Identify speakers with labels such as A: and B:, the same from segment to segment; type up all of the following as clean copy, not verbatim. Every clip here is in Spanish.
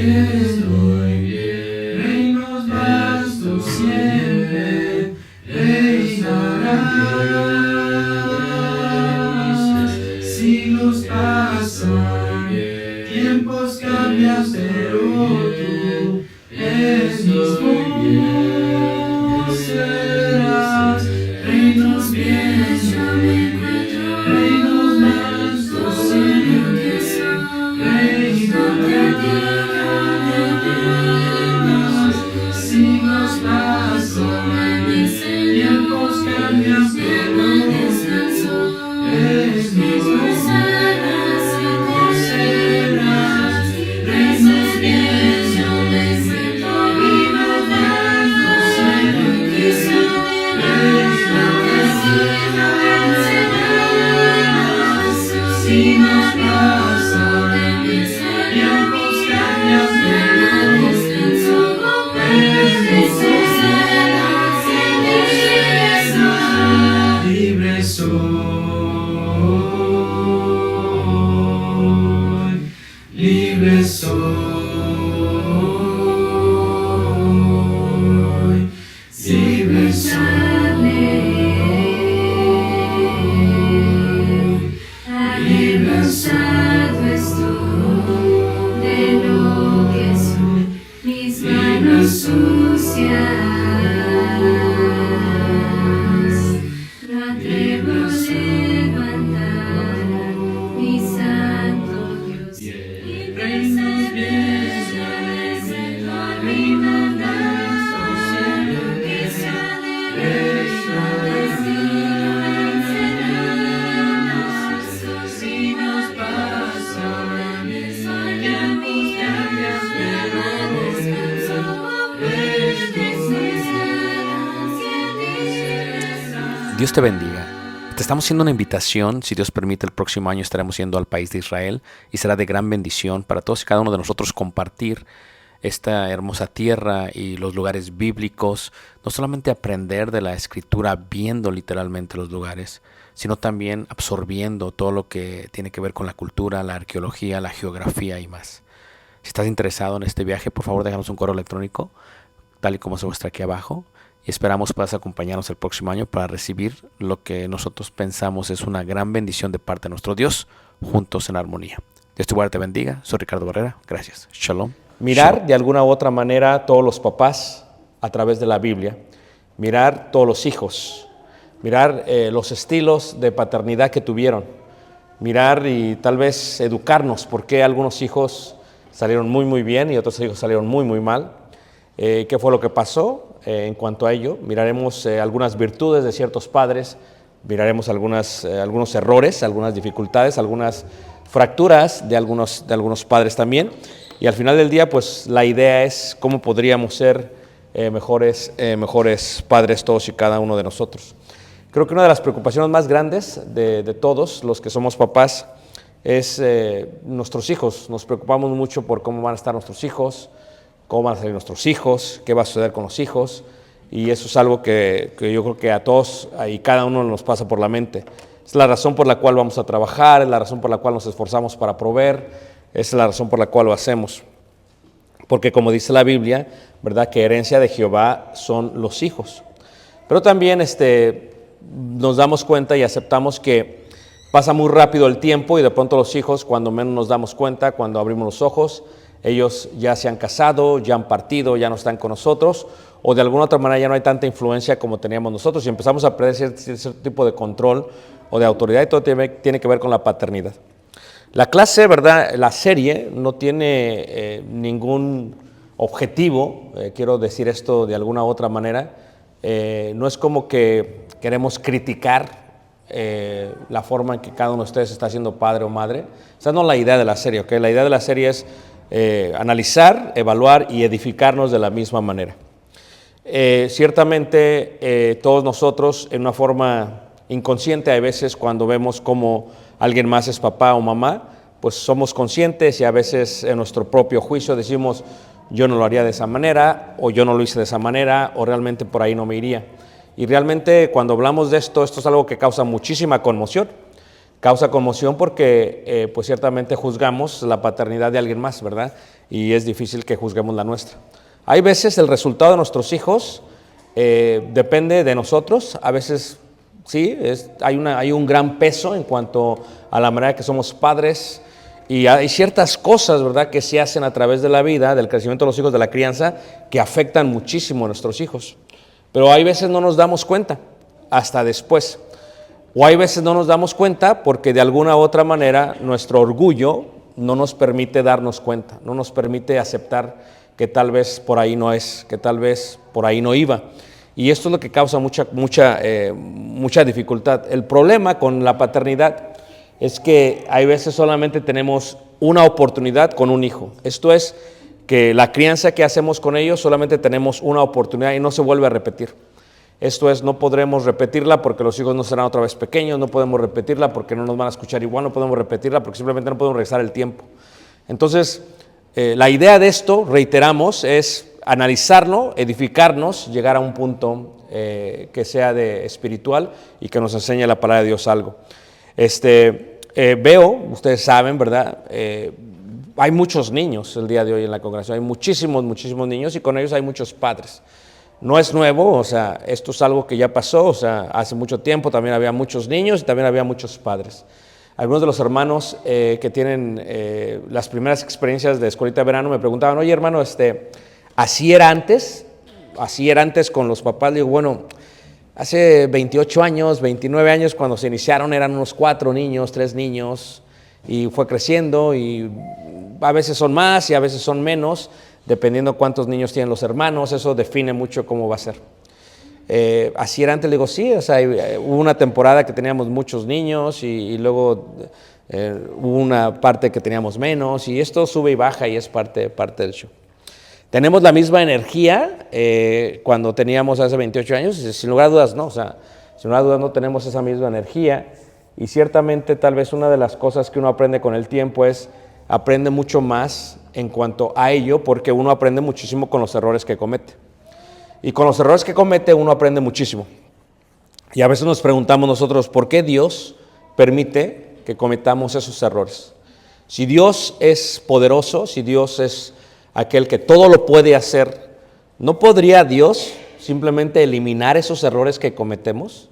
A: estoy bien. Reinos vastos siempre reinarás. Siglos pasan, tiempos cambian, pero tú eres mismo serás. Reinos bien, yo me encuentro. Reinos vastos siempre reinarás. Siglos pasan, tiempos cambian, pero eres mismo serás. Reinos bien, yo me encuentro. Reinos vastos siempre reinarás. Siglos pasan, tiempos cambian, pero eres mismo serás. Libre soy, libre soy, libre soy,
B: Cansado estoy de lo que soy, mis manos sucias. No atrevo a levantar mi santo Dios.
A: reinos bien, yo me encuentro. Reinos vastos siempre reinarás. Siglos pasan, tiempos cambian, pero eres mismo serás.
C: Dios te bendiga. Te estamos haciendo una invitación. Si Dios permite, el próximo año estaremos yendo al país de Israel y será de gran bendición para todos y cada uno de nosotros compartir esta hermosa tierra y los lugares bíblicos. No solamente aprender de la Escritura viendo literalmente los lugares, sino también absorbiendo todo lo que tiene que ver con la cultura, la arqueología, la geografía y más. Si estás interesado en este viaje, por favor déjanos un correo electrónico, tal y como se muestra aquí abajo. Y esperamos puedas acompañarnos el próximo año para recibir lo que nosotros pensamos es una gran bendición de parte de nuestro Dios, juntos en armonía. Dios te guarde y te bendiga. Soy Ricardo Barrera. Gracias. Shalom.
D: Mirar de alguna u otra manera todos los papás a través de la Biblia, mirar todos los hijos, mirar los estilos de paternidad que tuvieron, mirar y tal vez educarnos por qué algunos hijos salieron muy bien y otros hijos salieron muy mal. ¿Qué fue lo que pasó en cuanto a ello? Miraremos algunas virtudes de ciertos padres, miraremos algunos errores, algunas dificultades, algunas fracturas de algunos padres también. Y al final del día, pues la idea es cómo podríamos ser mejores padres todos y cada uno de nosotros. Creo que una de las preocupaciones más grandes de todos los que somos papás es nuestros hijos. Nos preocupamos mucho por cómo van a estar nuestros hijos, cómo van a salir nuestros hijos, qué va a suceder con los hijos. Y eso es algo que yo creo que a todos y cada uno nos pasa por la mente. Es la razón por la cual vamos a trabajar, es la razón por la cual nos esforzamos para proveer, es la razón por la cual lo hacemos. Porque como dice la Biblia, ¿verdad?, que herencia de Jehová son los hijos. Pero también nos damos cuenta y aceptamos que pasa muy rápido el tiempo y de pronto los hijos, cuando menos nos damos cuenta, cuando abrimos los ojos, ellos ya se han casado, ya han partido, ya no están con nosotros, o de alguna otra manera ya no hay tanta influencia como teníamos nosotros y empezamos a perder cierto tipo de control o de autoridad, y todo tiene que ver con la paternidad. La clase, ¿verdad?, la serie no tiene ningún objetivo, quiero decir esto de alguna u otra manera, no es como que queremos criticar la forma en que cada uno de ustedes está siendo padre o madre. Esa no es la idea de la serie, ¿ok? La idea de la serie es analizar, evaluar y edificarnos de la misma manera. Ciertamente todos nosotros en una forma inconsciente, a veces cuando vemos cómo alguien más es papá o mamá, pues somos conscientes y a veces en nuestro propio juicio decimos yo no lo haría de esa manera, o yo no lo hice de esa manera, o realmente por ahí no me iría. Y realmente cuando hablamos de esto es algo que causa muchísima conmoción. Causa conmoción porque pues ciertamente juzgamos la paternidad de alguien más, ¿verdad? Y es difícil que juzguemos la nuestra. Hay veces el resultado de nuestros hijos depende de nosotros, a veces sí, hay un gran peso en cuanto a la manera que somos padres, y hay ciertas cosas, ¿verdad?, que se hacen a través de la vida, del crecimiento de los hijos, de la crianza, que afectan muchísimo a nuestros hijos. Pero hay veces no nos damos cuenta, hasta después. O hay veces no nos damos cuenta porque de alguna u otra manera nuestro orgullo no nos permite darnos cuenta, no nos permite aceptar que tal vez por ahí no es, que tal vez por ahí no iba. Y esto es lo que causa mucha dificultad. El problema con la paternidad es que hay veces solamente tenemos una oportunidad con un hijo. Esto es que la crianza que hacemos con ellos solamente tenemos una oportunidad y no se vuelve a repetir. Esto es, no podremos repetirla porque los hijos no serán otra vez pequeños, no podemos repetirla porque no nos van a escuchar igual, no podemos repetirla porque simplemente no podemos regresar el tiempo. Entonces, la idea de esto, reiteramos, es analizarlo, edificarnos, llegar a un punto que sea de espiritual y que nos enseñe la palabra de Dios algo. Veo, ustedes saben, ¿verdad? Hay muchos niños el día de hoy en la congregación, hay muchísimos niños y con ellos hay muchos padres. No es nuevo, o sea, esto es algo que ya pasó, o sea, hace mucho tiempo también había muchos niños y también había muchos padres. Algunos de los hermanos que tienen las primeras experiencias de escuelita de verano me preguntaban, oye hermano, ¿así era antes? ¿Así era antes con los papás? Digo, bueno, hace 28 años, 29 años cuando se iniciaron eran unos 4 niños, 3 niños y fue creciendo y a veces son más y a veces son menos, dependiendo cuántos niños tienen los hermanos, eso define mucho cómo va a ser. Así era antes, le digo, sí, o sea, hubo una temporada que teníamos muchos niños y luego hubo una parte que teníamos menos y esto sube y baja y es parte del show. ¿Tenemos la misma energía cuando teníamos hace 28 años? Sin lugar a dudas no, o sea, sin lugar a dudas no tenemos esa misma energía y ciertamente tal vez una de las cosas que uno aprende con el tiempo es aprende mucho más en cuanto a ello porque uno aprende muchísimo con los errores que comete. Y con los errores que comete uno aprende muchísimo. Y a veces nos preguntamos nosotros, ¿por qué Dios permite que cometamos esos errores? Si Dios es poderoso, si Dios es aquel que todo lo puede hacer, ¿no podría Dios simplemente eliminar esos errores que cometemos?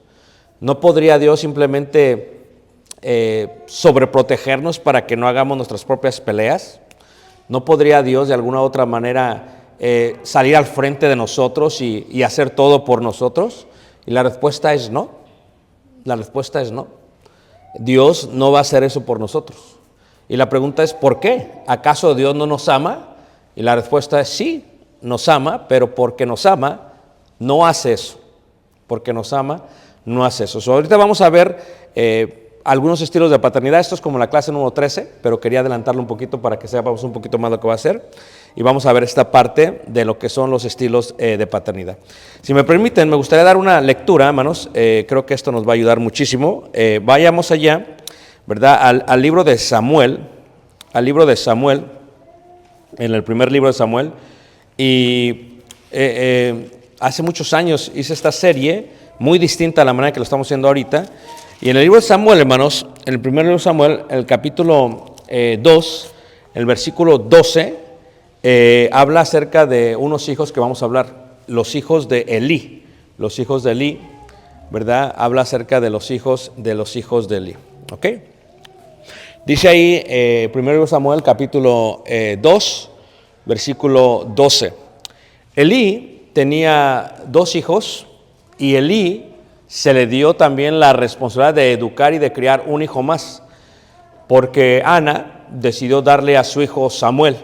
D: ¿No podría Dios simplemente sobreprotegernos para que no hagamos nuestras propias peleas? ¿No podría Dios de alguna otra manera salir al frente de nosotros y hacer todo por nosotros? Y la respuesta es no. La respuesta es no. Dios no va a hacer eso por nosotros. Y la pregunta es ¿por qué? ¿Acaso Dios no nos ama? Y la respuesta es sí, nos ama, pero porque nos ama, no hace eso. Porque nos ama, no hace eso. Ahorita vamos a ver algunos estilos de paternidad. Esto es como la clase número 13, pero quería adelantarlo un poquito para que sepamos un poquito más lo que va a hacer. Y vamos a ver esta parte de lo que son los estilos de paternidad. Si me permiten, me gustaría dar una lectura, hermanos. Creo que esto nos va a ayudar muchísimo. Vayamos allá, ¿verdad? Al libro de Samuel. Al libro de Samuel. En el primer libro de Samuel. Y hace muchos años hice esta serie, muy distinta a la manera que lo estamos haciendo ahorita. Y en el libro de Samuel, hermanos, en el primer libro de Samuel, el capítulo 2, el versículo 12, habla acerca de unos hijos que vamos a hablar, los hijos de Elí. Los hijos de Elí, ¿verdad? Habla acerca de los hijos de Elí. ¿Ok? Dice ahí, primer libro de Samuel, capítulo 2, versículo 12. Elí tenía 2 hijos y Elí se le dio también la responsabilidad de educar y de criar un hijo más, porque Ana decidió darle a su hijo Samuel.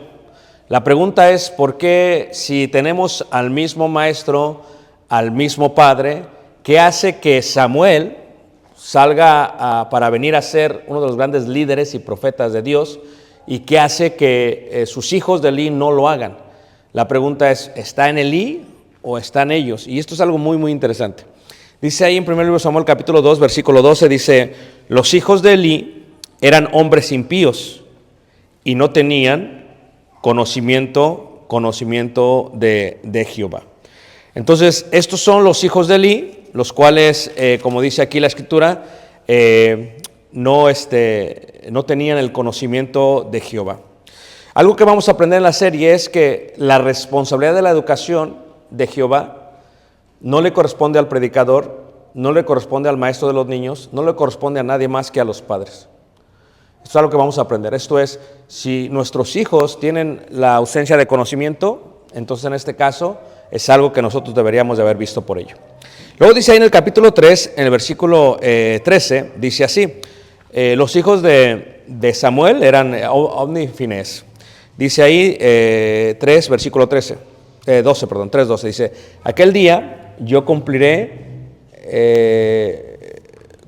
D: La pregunta es, ¿por qué si tenemos al mismo maestro, al mismo padre, qué hace que Samuel salga para venir a ser uno de los grandes líderes y profetas de Dios y qué hace que sus hijos de Elí no lo hagan? La pregunta es, ¿está en Elí o está en ellos? Y esto es algo muy, muy interesante. Dice ahí en 1 libro de Samuel, capítulo 2, versículo 12, dice, los hijos de Elí eran hombres impíos y no tenían conocimiento de Jehová. Entonces, estos son los hijos de Elí, los cuales, como dice aquí la Escritura, no tenían el conocimiento de Jehová. Algo que vamos a aprender en la serie es que la responsabilidad de la educación de Jehová no le corresponde al predicador, no le corresponde al maestro de los niños, no le corresponde a nadie más que a los padres. Esto es algo que vamos a aprender. Esto es, si nuestros hijos tienen la ausencia de conocimiento, entonces en este caso es algo que nosotros deberíamos de haber visto por ello. Luego dice ahí en el capítulo 3, en el versículo 13, dice así, los hijos de Samuel eran Ofni y Finés. Dice ahí 3, versículo 12, perdón, 3:12, dice, aquel día yo cumpliré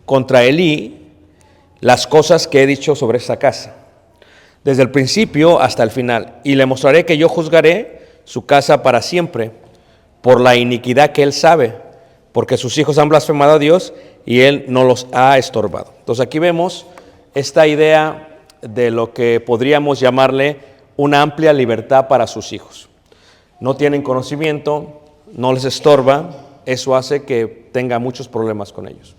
D: contra Elí las cosas que he dicho sobre esta casa, desde el principio hasta el final, y le mostraré que yo juzgaré su casa para siempre, por la iniquidad que él sabe, porque sus hijos han blasfemado a Dios y él no los ha estorbado. Entonces aquí vemos esta idea de lo que podríamos llamarle una amplia libertad para sus hijos. No tienen conocimiento, no les estorba, eso hace que tenga muchos problemas con ellos.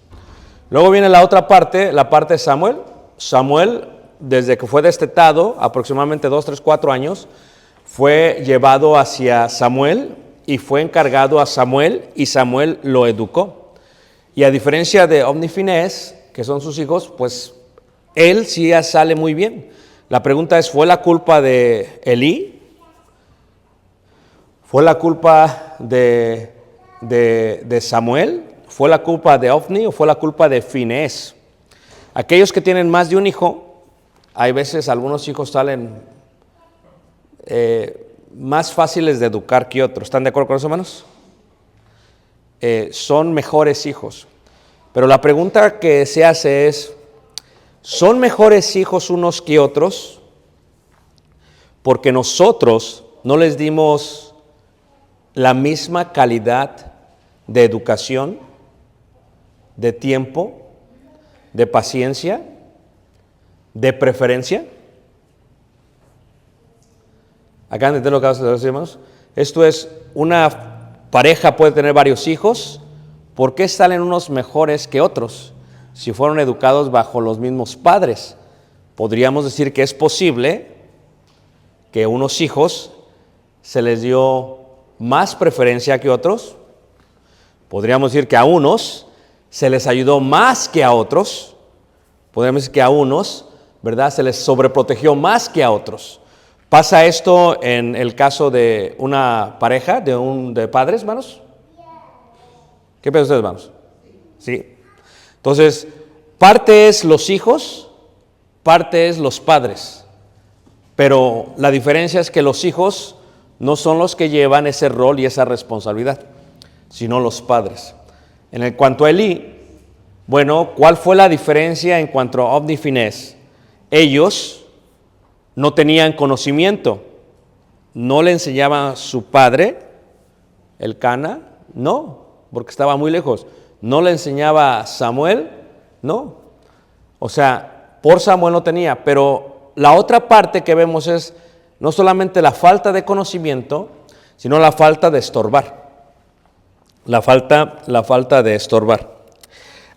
D: Luego viene la otra parte, la parte de Samuel. Samuel, desde que fue destetado, aproximadamente 2, 3, 4 años, fue llevado hacia Samuel y fue encargado a Samuel y Samuel lo educó. Y a diferencia de Ofni y Finés, que son sus hijos, pues él sí sale muy bien. La pregunta es, ¿fue la culpa de Elí? ¿Fue la culpa de Samuel? ¿Fue la culpa de Ofni o fue la culpa de Finés? Aquellos que tienen más de un hijo, hay veces algunos hijos salen más fáciles de educar que otros. ¿Están de acuerdo con eso, hermanos? Son mejores hijos. Pero la pregunta que se hace es, ¿son mejores hijos unos que otros? Porque nosotros no les dimos la misma calidad de educación, de tiempo, de paciencia, de preferencia. Acá entender lo que decimos. Esto es, una pareja puede tener varios hijos. ¿Por qué salen unos mejores que otros? Si fueron educados bajo los mismos padres. Podríamos decir que es posible que unos hijos se les dio más preferencia que otros. Podríamos decir que a unos se les ayudó más que a otros. Podríamos decir que a unos, ¿verdad?, se les sobreprotegió más que a otros. ¿Pasa esto en el caso de una pareja, de padres, hermanos? ¿Qué piensan ustedes, hermanos? Sí. Entonces, parte es los hijos, parte es los padres. Pero la diferencia es que los hijos no son los que llevan ese rol y esa responsabilidad, sino los padres. En cuanto a Elí, bueno, ¿cuál fue la diferencia en cuanto a Ofni y Finés? Ellos no tenían conocimiento, no le enseñaba a su padre, el Cana, no, porque estaba muy lejos. No le enseñaba a Samuel, no. O sea, por Samuel no tenía, pero la otra parte que vemos es no solamente la falta de conocimiento, sino la falta de estorbar. La falta de estorbar.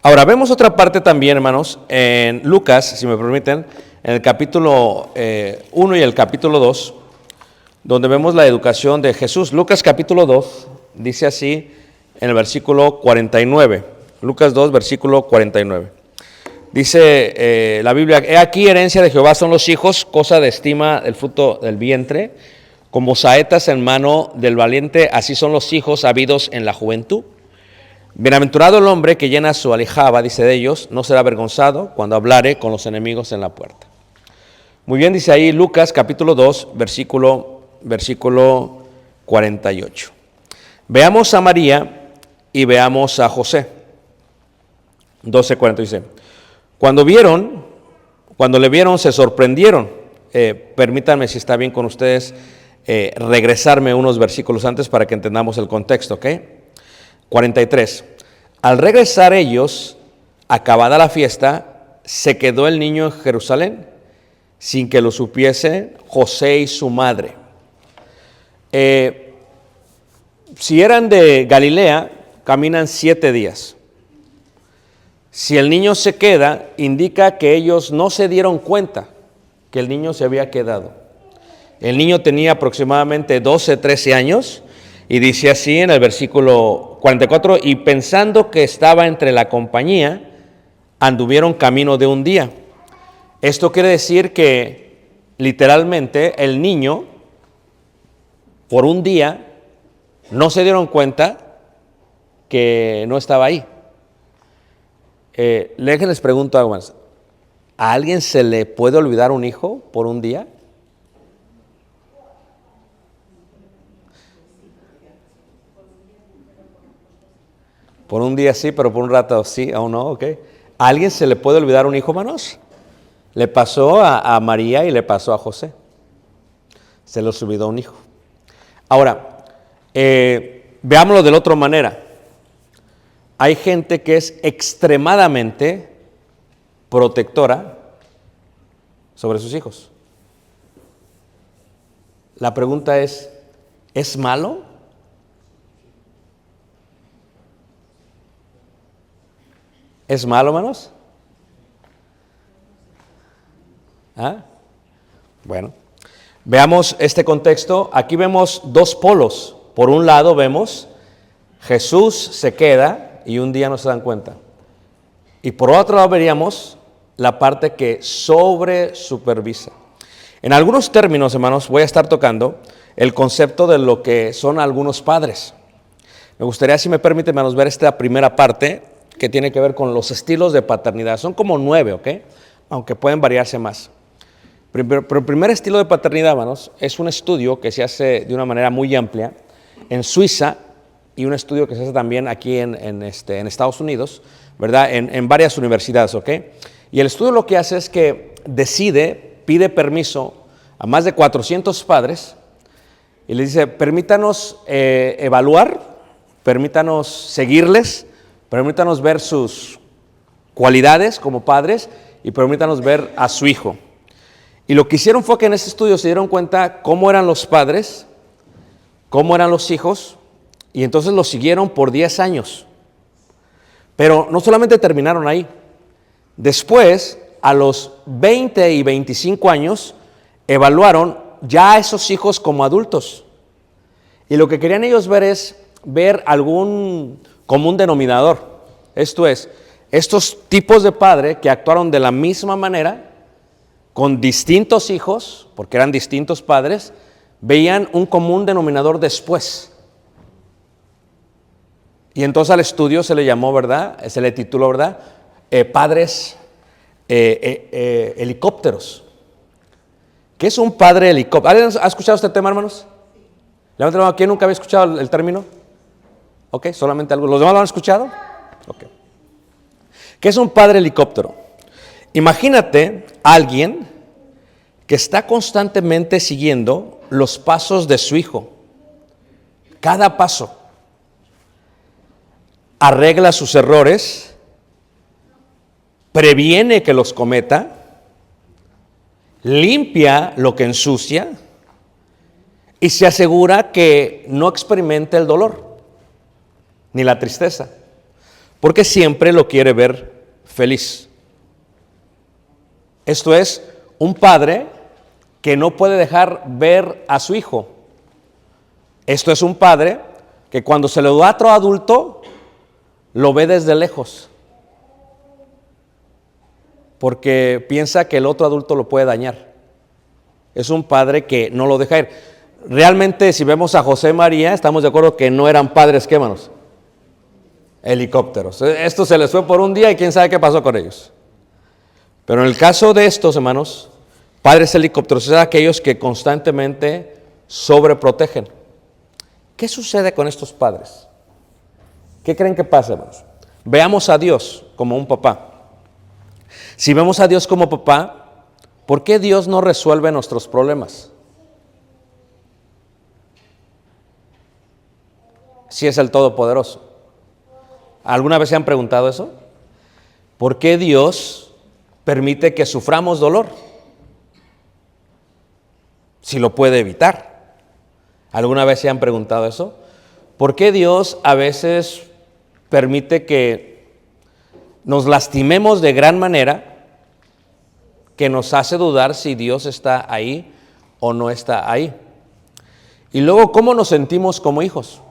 D: Ahora, vemos otra parte también, hermanos, en Lucas, si me permiten, en el capítulo 1 y el capítulo 2, donde vemos la educación de Jesús. Lucas capítulo 2 dice así en el versículo 49. Lucas 2, versículo 49. Dice la Biblia, he aquí herencia de Jehová son los hijos, cosa de estima el fruto del vientre, como saetas en mano del valiente, así son los hijos habidos en la juventud. Bienaventurado el hombre que llena su aljaba, dice de ellos, no será avergonzado cuando hablare con los enemigos en la puerta. Muy bien, dice ahí Lucas capítulo 2, versículo 48. Veamos a María y veamos a José. 12:40 dice, cuando le vieron se sorprendieron. Permítanme, si está bien con ustedes, regresarme unos versículos antes para que entendamos el contexto, ¿ok? 43. Al regresar ellos, acabada la fiesta, se quedó el niño en Jerusalén, sin que lo supiese José y su madre. Si eran de Galilea, caminan 7 días. Si el niño se queda, indica que ellos no se dieron cuenta que el niño se había quedado. El niño tenía aproximadamente 12, 13 años y dice así en el versículo 44, y pensando que estaba entre la compañía, anduvieron camino de un día. Esto quiere decir que literalmente el niño, por un día, no se dieron cuenta que no estaba ahí. Les pregunto algo más. ¿A alguien se le puede olvidar un hijo por un día? Por un día sí, pero por un rato sí, aún no, ok. ¿A alguien se le puede olvidar un hijo, hermanos? Le pasó a María y le pasó a José. Se les olvidó un hijo. Ahora, veámoslo de la otra manera. Hay gente que es extremadamente protectora sobre sus hijos. La pregunta ¿es malo? ¿Es malo, hermanos? ¿Ah? Bueno, veamos este contexto. Aquí vemos dos polos. Por un lado vemos Jesús se queda y un día no se dan cuenta. Y por otro lado veríamos la parte que sobre supervisa. En algunos términos, hermanos, voy a estar tocando el concepto de lo que son algunos padres. Me gustaría, si me permite, hermanos, ver esta primera parte que tiene que ver con los estilos de paternidad. Son como 9, ¿ok? Aunque pueden variarse más. Pero el primer estilo de paternidad, hermanos, es un estudio que se hace de una manera muy amplia en Suiza y un estudio que se hace también aquí en Estados Unidos, ¿verdad? En varias universidades, ¿ok? Y el estudio lo que hace es que pide permiso a más de 400 padres y les dice, permítanos evaluar, permítanos seguirles, permítanos ver sus cualidades como padres y permítanos ver a su hijo. Y lo que hicieron fue que en este estudio se dieron cuenta cómo eran los padres, cómo eran los hijos, y entonces los siguieron por 10 años. Pero no solamente terminaron ahí. Después, a los 20 y 25 años, evaluaron ya a esos hijos como adultos. Y lo que querían ellos ver es ver algún común denominador. Esto es, estos tipos de padre que actuaron de la misma manera, con distintos hijos, porque eran distintos padres, veían un común denominador después. Y entonces al estudio se le llamó, ¿verdad? Se le tituló, ¿verdad? Padres helicópteros. ¿Qué es un padre helicóptero? ¿Alguien ha escuchado este tema, hermanos? Levanten la mano. ¿Quién nunca había escuchado el término? Ok, solamente algunos. ¿Los demás lo han escuchado? Ok. ¿Qué es un padre helicóptero? Imagínate a alguien que está constantemente siguiendo los pasos de su hijo. Cada paso. Arregla sus errores, previene que los cometa, limpia lo que ensucia y se asegura que no experimente el dolor ni la tristeza, porque siempre lo quiere ver feliz. Esto es un padre que no puede dejar ver a su hijo. Esto es un padre que cuando se lo da a otro adulto, lo ve desde lejos, porque piensa que el otro adulto lo puede dañar. Es un padre que no lo deja ir. Realmente, si vemos a José y María, estamos de acuerdo que no eran padres, ¿qué, hermanos? Helicópteros. Esto se les fue por un día y quién sabe qué pasó con ellos. Pero en el caso de estos, hermanos, padres helicópteros, son aquellos que constantemente sobreprotegen. ¿Qué sucede con estos padres? ¿Qué creen que pasa, hermanos? Veamos a Dios como un papá. Si vemos a Dios como papá, ¿por qué Dios no resuelve nuestros problemas? Si es el Todopoderoso. ¿Alguna vez se han preguntado eso? ¿Por qué Dios permite que suframos dolor? Si lo puede evitar. ¿Alguna vez se han preguntado eso? ¿Por qué Dios a veces permite que nos lastimemos de gran manera que nos hace dudar si Dios está ahí o no está ahí. Y luego, ¿cómo nos sentimos como hijos?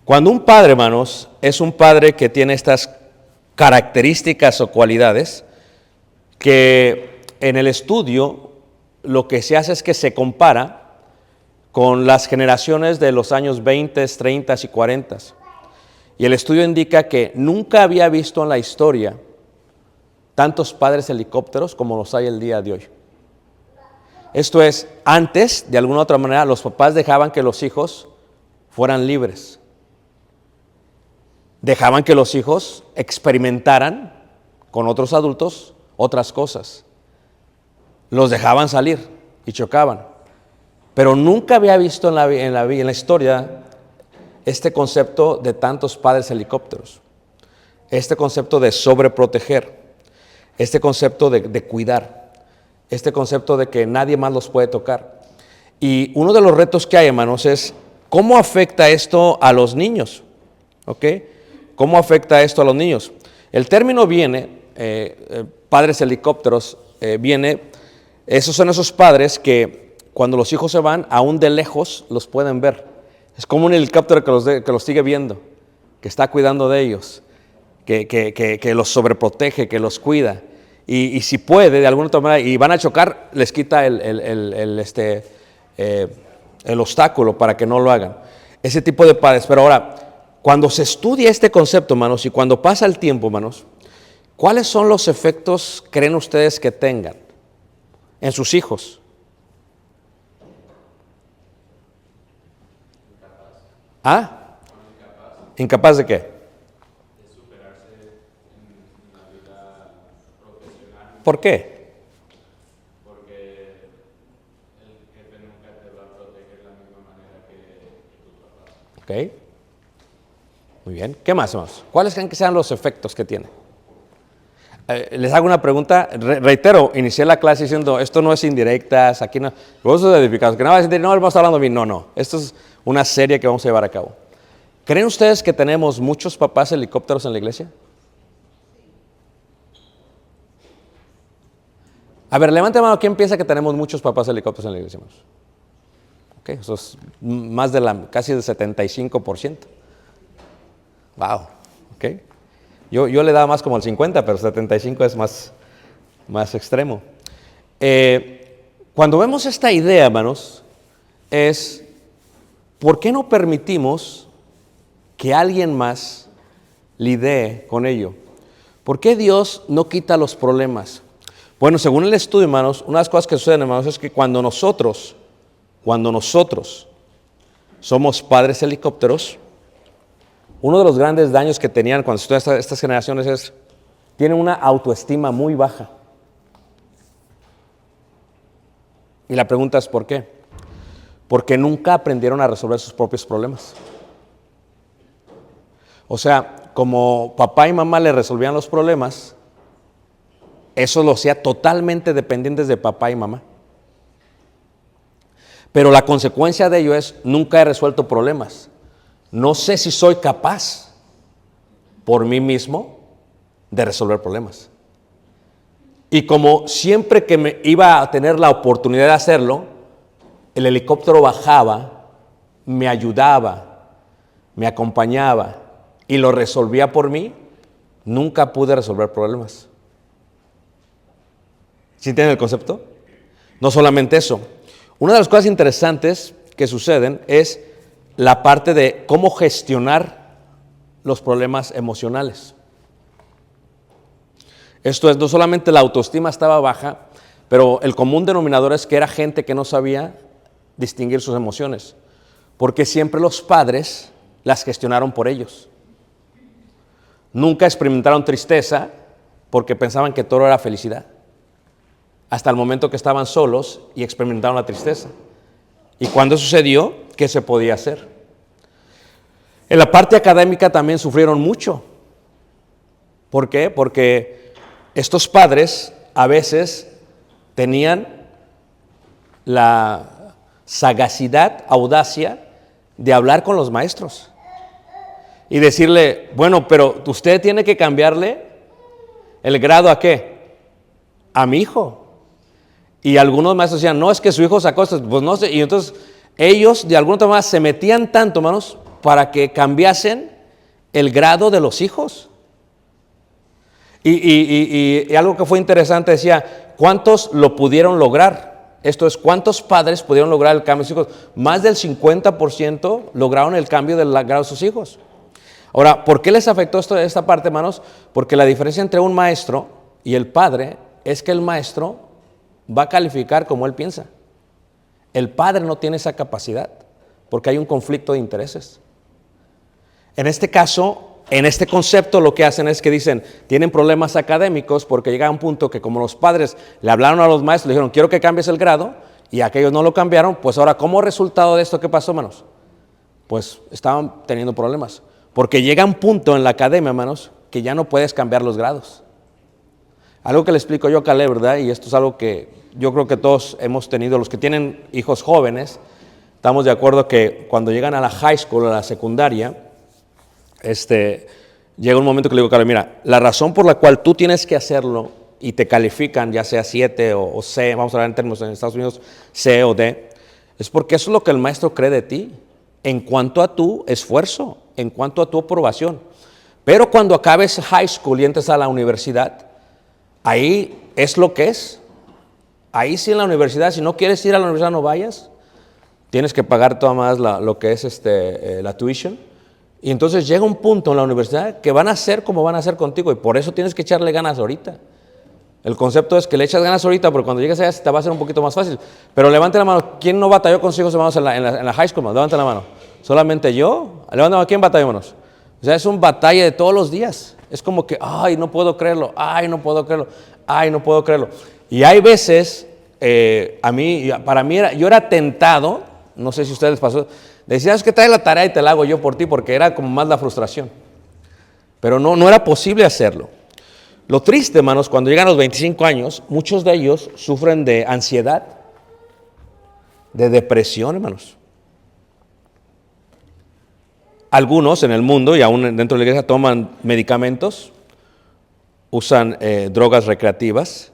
D: Cuando un padre, hermanos, es un padre que tiene estas características o cualidades, que en el estudio lo que se hace es que se compara con las generaciones de los años 20, 30 y 40. Y el estudio indica que nunca había visto en la historia tantos padres helicópteros como los hay el día de hoy. Esto es, antes, de alguna u otra manera, los papás dejaban que los hijos fueran libres. Dejaban que los hijos experimentaran con otros adultos otras cosas. Los dejaban salir y chocaban. Pero nunca había visto en la historia este concepto de tantos padres helicópteros. Este concepto de sobreproteger. Este concepto de cuidar. Este concepto de que nadie más los puede tocar. Y uno de los retos que hay, hermanos, es ¿cómo afecta esto a los niños? ¿Ok? ¿Cómo afecta esto a los niños? El término viene, padres helicópteros, esos son esos padres que cuando los hijos se van, aún de lejos los pueden ver. Es como un helicóptero que los sigue viendo, que está cuidando de ellos, que los sobreprotege, que los cuida. Y si puede, de alguna otra manera, y van a chocar, les quita el obstáculo para que no lo hagan. Ese tipo de padres. Pero ahora, cuando se estudia este concepto, hermanos, y cuando pasa el tiempo, hermanos, ¿cuáles son los efectos creen ustedes que tengan en sus hijos? ¿Ah? ¿Incapaz de qué? ¿Por qué?
E: Porque el jefe nunca te va a proteger de la misma manera que tus papás.
D: Ok. Muy bien. ¿Qué más, hermanos? ¿Cuáles creen que sean los efectos que tiene? Les hago una pregunta. Reitero, inicié la clase diciendo, esto no es indirectas, aquí no. Vos sos edificados, que no vas a decir, no, vamos a estar hablando bien. No. Esto es una serie que vamos a llevar a cabo. ¿Creen ustedes que tenemos muchos papás helicópteros en la iglesia? A ver, levante mano, ¿quién piensa que tenemos muchos papás helicópteros en la iglesia? Ok, eso es más casi del 75%. Wow, ok. Yo le daba más como el 50, pero 75 es más extremo. Cuando vemos esta idea, hermanos, es ¿por qué no permitimos que alguien más lidie con ello? ¿Por qué Dios no quita los problemas? Bueno, según el estudio, hermanos, una de las cosas que suceden, hermanos, es que cuando nosotros somos padres helicópteros, uno de los grandes daños que tenían cuando estudian estas generaciones es, tienen una autoestima muy baja. Y la pregunta es ¿por qué? Porque nunca aprendieron a resolver sus propios problemas. O sea, como papá y mamá le resolvían los problemas, eso los hacía totalmente dependientes de papá y mamá. Pero la consecuencia de ello es, nunca he resuelto problemas. No sé si soy capaz por mí mismo de resolver problemas. Y como siempre que me iba a tener la oportunidad de hacerlo, el helicóptero bajaba, me ayudaba, me acompañaba y lo resolvía por mí, nunca pude resolver problemas. ¿Sí entienden el concepto? No solamente eso. Una de las cosas interesantes que suceden es la parte de cómo gestionar los problemas emocionales. Esto es, no solamente la autoestima estaba baja, pero el común denominador es que era gente que no sabía distinguir sus emociones, porque siempre los padres las gestionaron por ellos. Nunca experimentaron tristeza porque pensaban que todo era felicidad, hasta el momento que estaban solos y experimentaron la tristeza. Y cuando sucedió, ¿qué se podía hacer? En la parte académica también sufrieron mucho. ¿Por qué? Porque estos padres a veces tenían la sagacidad, audacia de hablar con los maestros y decirle, bueno, pero usted tiene que cambiarle ¿El grado a qué? A mi hijo. Y algunos maestros decían, no, es que su hijo sacó esto, pues no sé. Y entonces ellos de alguna manera se metían tanto, hermanos, para que cambiasen el grado de los hijos. Y algo que fue interesante decía, ¿cuántos lo pudieron lograr? Esto es, ¿cuántos padres pudieron lograr el cambio de sus hijos? Más del 50% lograron el cambio del grado de sus hijos. Ahora, ¿por qué les afectó esta parte, hermanos? Porque la diferencia entre un maestro y el padre es que el maestro va a calificar como él piensa. El padre no tiene esa capacidad porque hay un conflicto de intereses. En este caso, en este concepto lo que hacen es que dicen, tienen problemas académicos porque llega a un punto que como los padres le hablaron a los maestros, le dijeron, quiero que cambies el grado, y aquellos no lo cambiaron, pues ahora como resultado de esto, ¿qué pasó, hermanos? Pues estaban teniendo problemas. Porque llega un punto en la academia, hermanos, que ya no puedes cambiar los grados. Algo que le explico yo a Caleb, ¿verdad? Y esto es algo que yo creo que todos hemos tenido, los que tienen hijos jóvenes, estamos de acuerdo que cuando llegan a la high school, a la secundaria, llega un momento que le digo, Caleb, mira, la razón por la cual tú tienes que hacerlo y te califican, ya sea 7 o C, vamos a hablar en términos en Estados Unidos, C o D, es porque eso es lo que el maestro cree de ti, en cuanto a tu esfuerzo, en cuanto a tu aprobación. Pero cuando acabes high school y entres a la universidad, ahí es lo que es. Ahí sí en la universidad, si no quieres ir a la universidad no vayas, tienes que pagar toda más lo que es la tuition. Y entonces llega un punto en la universidad que van a ser como van a ser contigo y por eso tienes que echarle ganas ahorita. El concepto es que le echas ganas ahorita, pero cuando llegues allá te va a ser un poquito más fácil. Pero levante la mano, ¿quién no batalló con sus hijos hermanos en la high school? Levante la mano. ¿Solamente yo? Levante la mano, ¿quién batalló, hermanos? O sea, es un batalla de todos los días. Es como que, ay, no puedo creerlo, ay, no puedo creerlo, ay, no puedo creerlo. Y hay veces, para mí, yo era tentado, no sé si a ustedes les pasó, decía, es que trae la tarea y te la hago yo por ti, porque era como más la frustración. Pero no era posible hacerlo. Lo triste, hermanos, cuando llegan a los 25 años, muchos de ellos sufren de ansiedad, de depresión, hermanos. Algunos en el mundo y aún dentro de la iglesia toman medicamentos, usan drogas recreativas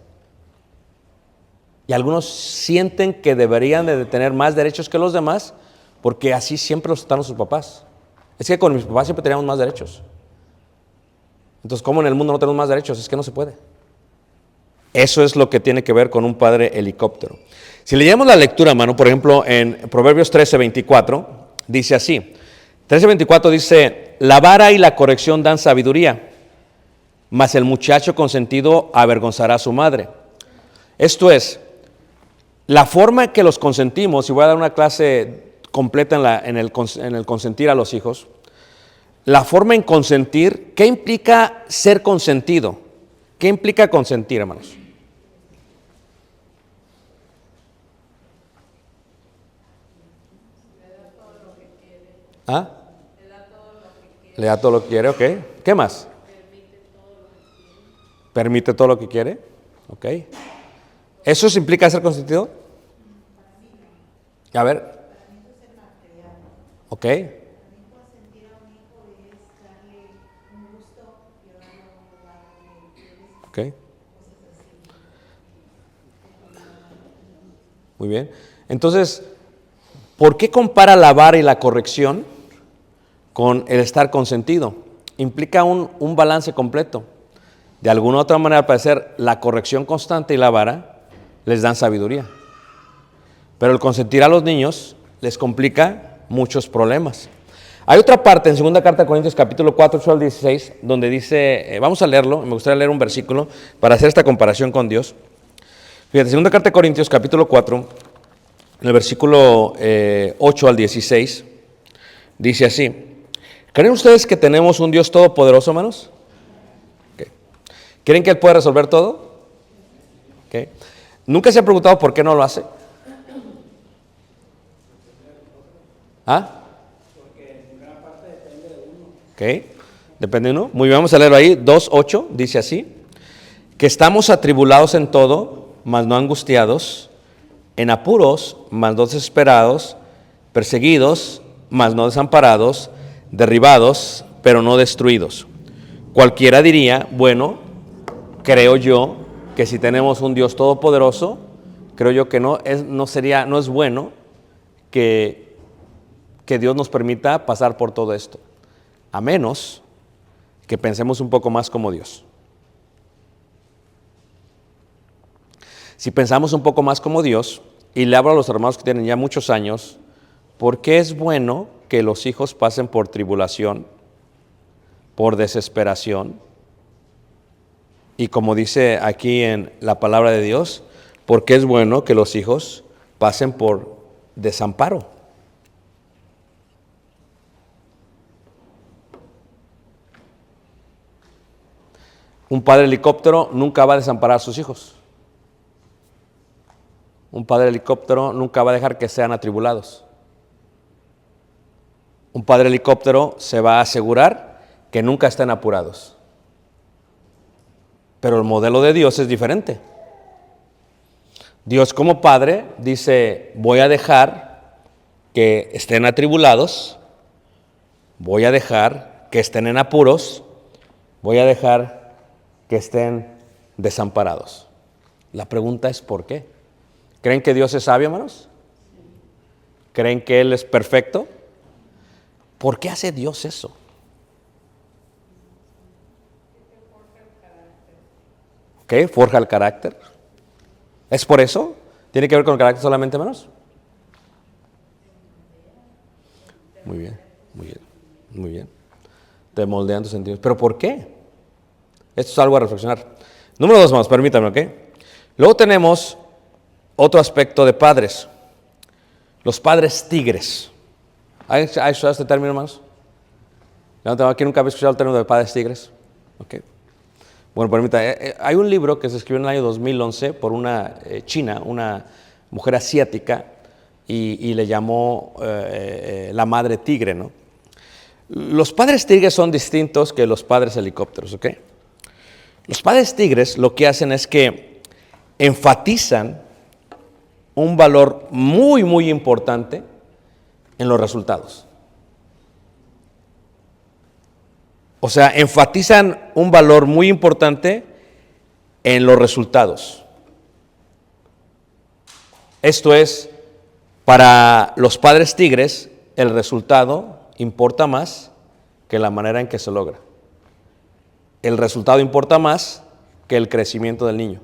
D: y algunos sienten que deberían de tener más derechos que los demás porque así siempre los trataron sus papás. Es que con mis papás siempre teníamos más derechos. Entonces, ¿cómo en el mundo no tenemos más derechos? Es que no se puede. Eso es lo que tiene que ver con un padre helicóptero. Si leemos la lectura, hermano, por ejemplo, en Proverbios 13:24, dice así. 13:24 dice, la vara y la corrección dan sabiduría, mas el muchacho consentido avergonzará a su madre. Esto es, la forma en que los consentimos, y voy a dar una clase completa en el consentir a los hijos, la forma en consentir, ¿qué implica ser consentido? ¿Qué implica consentir, hermanos? ¿Ah? Le da todo lo que quiere, ok. ¿Qué más? Permite todo lo que quiere, ok. ¿Eso implica ser consentido? A ver. Ok. Ok. Muy bien. Entonces, ¿por qué compara la vara y la corrección con el estar consentido? Implica un balance completo. De alguna u otra manera, al parecer, la corrección constante y la vara les dan sabiduría. Pero el consentir a los niños les complica muchos problemas. Hay otra parte en 2 Carta de Corintios, capítulo 4, 8 al 16, donde dice, vamos a leerlo, me gustaría leer un versículo para hacer esta comparación con Dios. Fíjate, 2 Carta de Corintios, capítulo 4, en el versículo 8 al 16, dice así. ¿Creen ustedes que tenemos un Dios todopoderoso, hermanos? Okay. ¿Creen que Él puede resolver todo? Okay. ¿Nunca se han preguntado por qué no lo hace? ¿Ah? Porque en gran parte depende de uno. Ok, depende de uno. Muy bien, vamos a leerlo ahí. 2:8 dice así. Que estamos atribulados en todo, mas no angustiados, en apuros, mas no desesperados, perseguidos, mas no desamparados, derribados, pero no destruidos. Cualquiera diría, bueno, creo yo que si tenemos un Dios todopoderoso, creo yo que no es bueno que Dios nos permita pasar por todo esto, a menos que pensemos un poco más como Dios. Si pensamos un poco más como Dios, y le hablo a los hermanos que tienen ya muchos años, ¿por qué es bueno que los hijos pasen por tribulación, por desesperación? Y como dice aquí en la palabra de Dios, ¿por qué es bueno que los hijos pasen por desamparo? Un padre helicóptero nunca va a desamparar a sus hijos. Un padre helicóptero nunca va a dejar que sean atribulados. Un padre helicóptero se va a asegurar que nunca estén apurados. Pero el modelo de Dios es diferente. Dios como padre dice, voy a dejar que estén atribulados, voy a dejar que estén en apuros, voy a dejar que estén desamparados. La pregunta es ¿por qué? ¿Creen que Dios es sabio, hermanos? ¿Creen que Él es perfecto? ¿Por qué hace Dios eso? ¿Ok? Forja el carácter. ¿Es por eso? ¿Tiene que ver con el carácter solamente, hermanos? Muy bien, muy bien, muy bien. Te moldean tus sentidos. ¿Pero por qué? Esto es algo a reflexionar. Número 2, hermanos, permítanme, ¿ok? Luego tenemos otro aspecto de padres. Los padres tigres. ¿Ha escuchado este término, hermanos? ¿Aquí nunca había escuchado el término de padres tigres? Ok. Bueno, permítanme. Hay un libro que se escribió en el año 2011 por una china, una mujer asiática, y le llamó la madre tigre, ¿no? Los padres tigres son distintos que los padres helicópteros, ¿ok? Los padres tigres lo que hacen es que enfatizan un valor muy, muy importante en los resultados. O sea, enfatizan un valor muy importante en los resultados. Esto es, para los padres tigres, el resultado importa más que la manera en que se logra. El resultado importa más que el crecimiento del niño.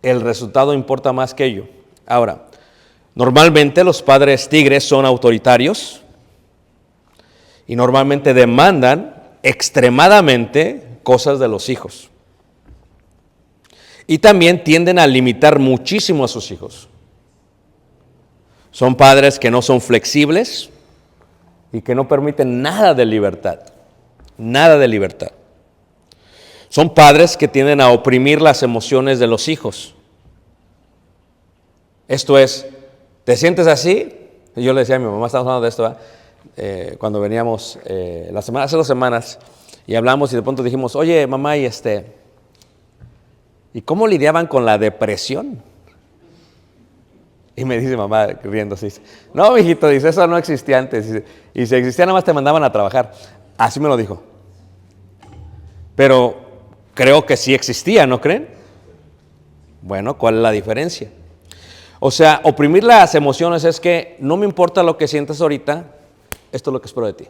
D: El resultado importa más que ello. Ahora, normalmente los padres tigres son autoritarios y normalmente demandan extremadamente cosas de los hijos. Y también tienden a limitar muchísimo a sus hijos. Son padres que no son flexibles y que no permiten nada de libertad. Nada de libertad. Son padres que tienden a oprimir las emociones de los hijos. Esto es, ¿te sientes así? Yo le decía a mi mamá, estamos hablando de esto, cuando veníamos hace 2 semanas, y hablamos y de pronto dijimos, oye mamá, ¿y cómo lidiaban con la depresión? Y me dice mamá, riéndose, dice, no, mijito, dice, eso no existía antes. Y si existía, nada más te mandaban a trabajar. Así me lo dijo. Pero creo que sí existía, ¿no creen? Bueno, ¿cuál es la diferencia? O sea, oprimir las emociones es que no me importa lo que sientas ahorita, esto es lo que espero de ti.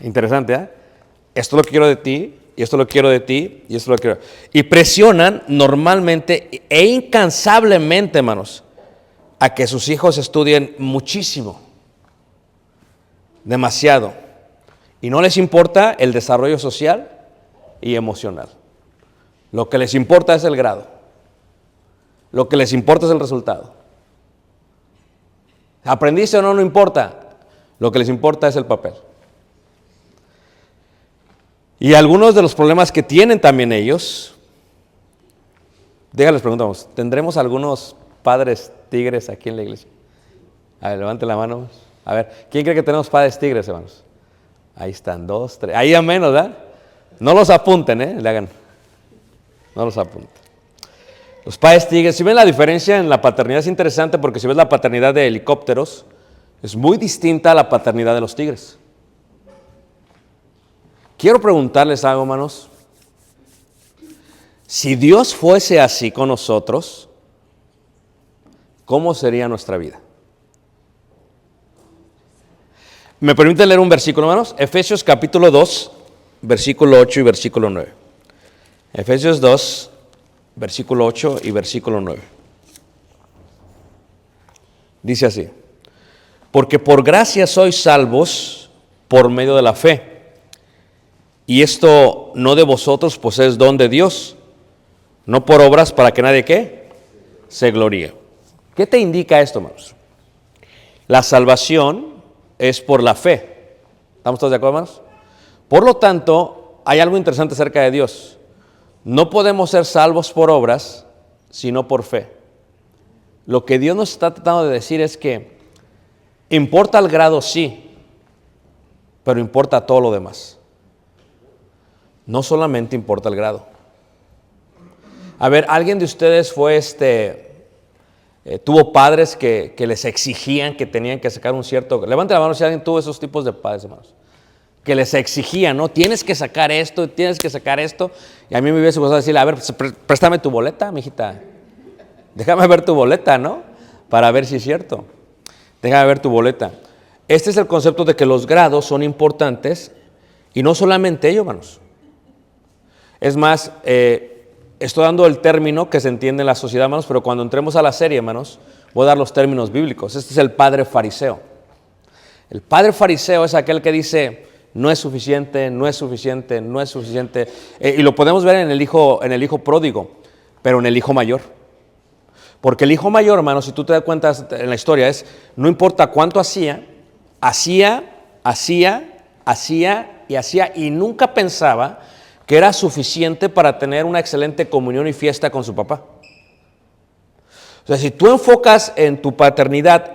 D: Interesante, ¿eh? Esto es lo que quiero de ti, y esto lo quiero de ti, y esto lo quiero. Y presionan normalmente e incansablemente, hermanos, a que sus hijos estudien muchísimo, demasiado. Y no les importa el desarrollo social y emocional. Lo que les importa es el grado. Lo que les importa es el resultado. ¿Aprendiste o no? No importa. Lo que les importa es el papel. Y algunos de los problemas que tienen también ellos, les preguntamos, ¿tendremos algunos padres tigres aquí en la iglesia? A ver, levante la mano. A ver, ¿quién cree que tenemos padres tigres, hermanos? Ahí están, 2, 3. Ahí a menos, ¿verdad? No los apunten, le hagan. No los apunten. Los padres tigres, si ven la diferencia en la paternidad es interesante porque si ves la paternidad de helicópteros, es muy distinta a la paternidad de los tigres. quiero preguntarles algo, hermanos. Si Dios fuese así con nosotros, ¿cómo sería nuestra vida? ¿Me permite leer un versículo, hermanos? Efesios capítulo 2, versículo 8 y versículo 9. Efesios 2, versículo 8 y versículo 9. Dice así: porque por gracia sois salvos por medio de la fe. Y esto no de vosotros, pues es don de Dios, no por obras para que nadie ¿qué? Se gloríe. ¿Qué te indica esto, hermanos? La salvación es por la fe. ¿Estamos todos de acuerdo, hermanos? Por lo tanto, hay algo interesante acerca de Dios. No podemos ser salvos por obras, sino por fe. Lo que Dios nos está tratando de decir es que importa el grado, sí, pero importa todo lo demás. No solamente importa el grado. A ver, ¿alguien de ustedes fue tuvo padres que les exigían que tenían que sacar un cierto... Levante la mano si alguien tuvo esos tipos de padres, hermanos. Que les exigían, ¿no? Tienes que sacar esto, tienes que sacar esto. Y a mí me hubiese gustado decirle, a ver, préstame tu boleta, mijita. Déjame ver tu boleta, ¿no? Para ver si es cierto. Déjame ver tu boleta. Este es el concepto de que los grados son importantes y no solamente ellos, hermanos. Es más, estoy dando el término que se entiende en la sociedad, hermanos, pero cuando entremos a la serie, hermanos, voy a dar los términos bíblicos. Este es el padre fariseo. El padre fariseo es aquel que dice, no es suficiente, no es suficiente, no es suficiente. Y lo podemos ver en el hijo pródigo, pero en el hijo mayor. Porque el hijo mayor, hermanos, si tú te das cuenta en la historia, no importa cuánto hacía y nunca pensaba que era suficiente para tener una excelente comunión y fiesta con su papá. O sea, si tú enfocas en tu paternidad,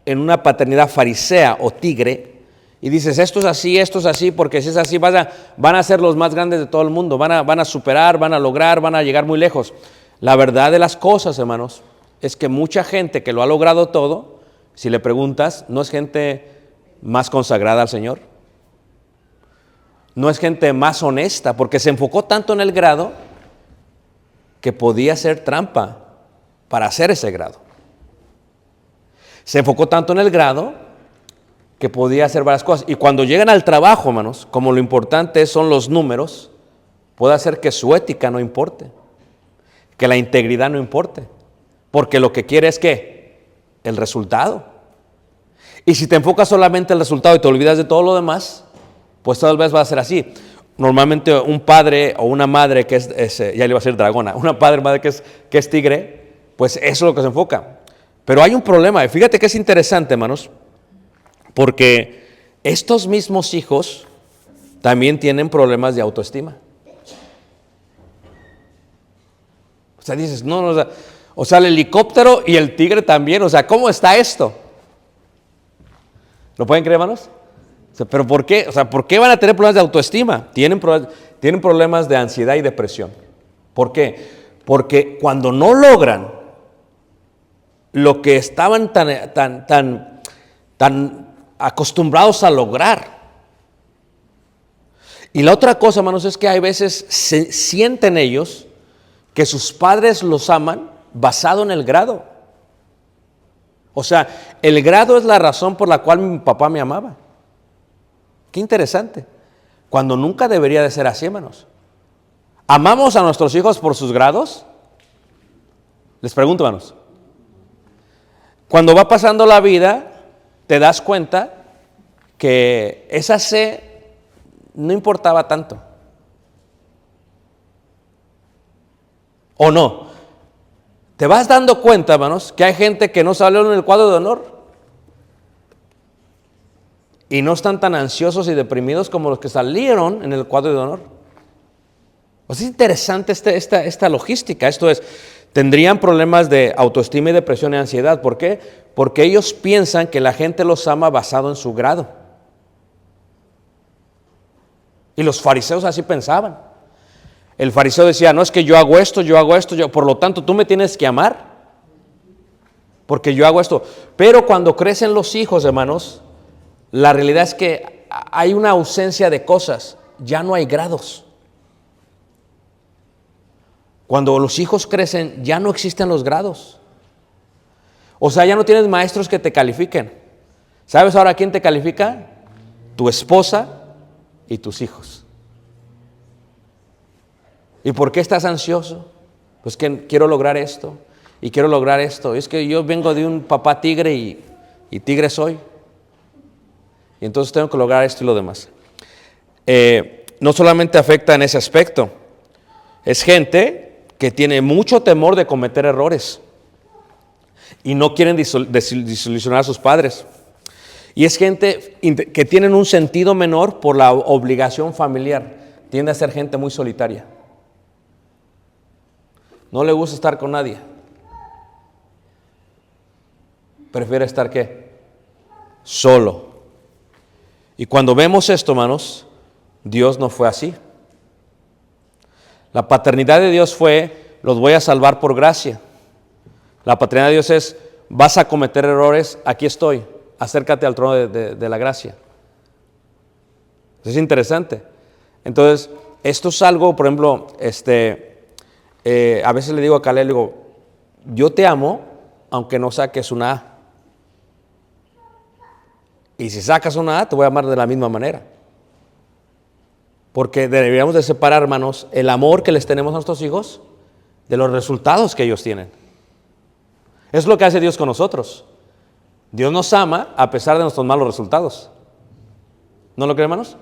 D: en una paternidad farisea o tigre, y dices, esto es así, porque si es así, van a ser los más grandes de todo el mundo, van a superar, van a lograr, van a llegar muy lejos. La verdad de las cosas, hermanos, es que mucha gente que lo ha logrado todo, si le preguntas, no es gente más consagrada al Señor. No es gente más honesta, porque se enfocó tanto en el grado que podía ser trampa para hacer ese grado. Se enfocó tanto en el grado que podía hacer varias cosas. Y cuando llegan al trabajo, hermanos, como lo importante son los números, puede hacer que su ética no importe, que la integridad no importe, porque lo que quiere es ¿qué? El resultado. Y si te enfocas solamente en el resultado y te olvidas de todo lo demás, pues tal vez va a ser así. Normalmente un padre o una madre que ya le iba a decir dragona, una madre que es tigre, pues eso es lo que se enfoca. Pero hay un problema, y fíjate que es interesante, hermanos, porque estos mismos hijos también tienen problemas de autoestima. O sea, dices, o sea, el helicóptero y el tigre también, o sea, ¿cómo está esto? ¿Lo pueden creer, hermanos? O sea, ¿pero por qué? O sea, ¿por qué van a tener problemas de autoestima? Tienen problemas de ansiedad y depresión. ¿Por qué? Porque cuando no logran lo que estaban tan acostumbrados a lograr. Y la otra cosa, hermanos, es que hay veces sienten ellos que sus padres los aman basado en el grado. O sea, el grado es la razón por la cual mi papá me amaba. Qué interesante. Cuando nunca debería de ser así, hermanos. ¿Amamos a nuestros hijos por sus grados? Les pregunto, hermanos. Cuando va pasando la vida, te das cuenta que esa C no importaba tanto. ¿O no? Te vas dando cuenta, hermanos, que hay gente que no salió en el cuadro de honor. Y no están tan ansiosos y deprimidos como los que salieron en el cuadro de honor. Pues es interesante esta logística. Esto es, tendrían problemas de autoestima y depresión y ansiedad. ¿Por qué? Porque ellos piensan que la gente los ama basado en su grado. Y los fariseos así pensaban. El fariseo decía, no es que yo hago esto, por lo tanto tú me tienes que amar. Porque yo hago esto. Pero cuando crecen los hijos, hermanos, la realidad es que hay una ausencia de cosas. ya no hay grados. Cuando los hijos crecen, ya no existen los grados. O sea, ya no tienes maestros que te califiquen. ¿Sabes ahora quién te califica? Tu esposa y tus hijos. ¿Y por qué estás ansioso? Pues que quiero lograr esto y quiero lograr esto. Es que yo vengo de un papá tigre y tigre soy. Y entonces tengo que lograr esto y lo demás. No solamente afecta en ese aspecto. Es gente que tiene mucho temor de cometer errores y no quieren desilusionar a sus padres. Y es gente que tienen un sentido menor por la obligación familiar. Tiende a ser gente muy solitaria. No le gusta estar con nadie. Prefiere estar ¿qué? Solo. Y cuando vemos esto, hermanos, Dios no fue así. La paternidad de Dios fue, los voy a salvar por gracia. La paternidad de Dios es, vas a cometer errores, aquí estoy, acércate al trono de la gracia. Es interesante. Entonces, esto es algo, por ejemplo, a veces le digo a Caleb, le digo, yo te amo, aunque no saques una A. Y si sacas una A, te voy a amar de la misma manera. Porque deberíamos de separar, hermanos, el amor que les tenemos a nuestros hijos de los resultados que ellos tienen. Es lo que hace Dios con nosotros. Dios nos ama a pesar de nuestros malos resultados. ¿No lo creen, hermanos?